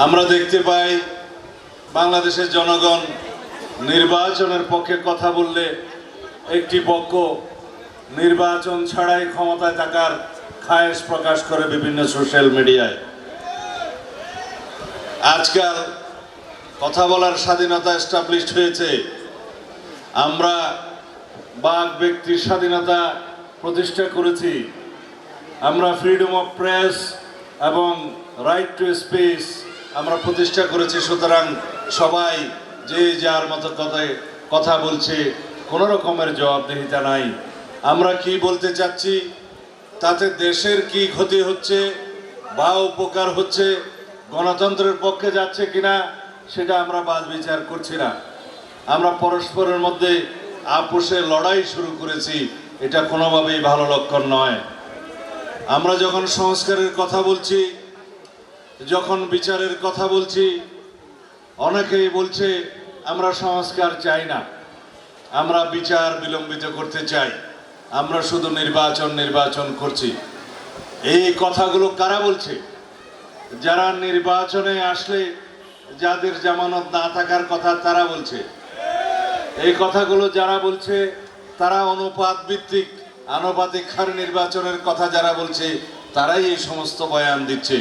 আমরা দেখতে পাই বাংলাদেশের জনগণ নির্বাচনের পক্ষে কথা বললে একটি পক্ষ নির্বাচন ছাড়াই ক্ষমতায় থাকার খায়েশ প্রকাশ করে বিভিন্ন সোশ্যাল মিডিয়ায়। আজকাল কথা বলার স্বাধীনতা এস্টাবলিশড হয়েছে। আমরা বাক ব্যক্তির স্বাধীনতা প্রতিষ্ঠা করেছি। আমরা ফ্রিডম অফ প্রেস এবং রাইট টু স্পিচ আমরা প্রতিষ্ঠা করেছি। সুতরাং সবাই যে যার মতো কথা বলছে, কোনো রকমের জবাবদিহিতা নাই। আমরা কি বলতে চাচ্ছি, তাতে দেশের কি ক্ষতি হচ্ছে বা উপকার হচ্ছে, গণতন্ত্রের পক্ষে যাচ্ছে কিনা, সেটা আমরা বাদ বিচার করছি না। আমরা পরস্পরের মধ্যে আপোষে লড়াই শুরু করেছি, এটা কোনোভাবেই ভালো লক্ষণ নয়। আমরা যখন সংস্কারের কথা বলছি, যখন বিচারের কথা বলছি, অনেকেই বলছে আমরা সংস্কার চাই না, আমরা বিচার বিলম্বিত করতে চাই, আমরা শুধু নির্বাচন করছি। এই কথাগুলো কারা বলছে? যারা নির্বাচনে আসলে যাদের জামানত না থাকার কথা তারা বলছে। এই কথাগুলো যারা বলছে তারা অনুপাত ভিত্তিক আনুপাতিক হারে নির্বাচনের কথা যারা বলছে তারাই এই সমস্ত বয়ান দিচ্ছে।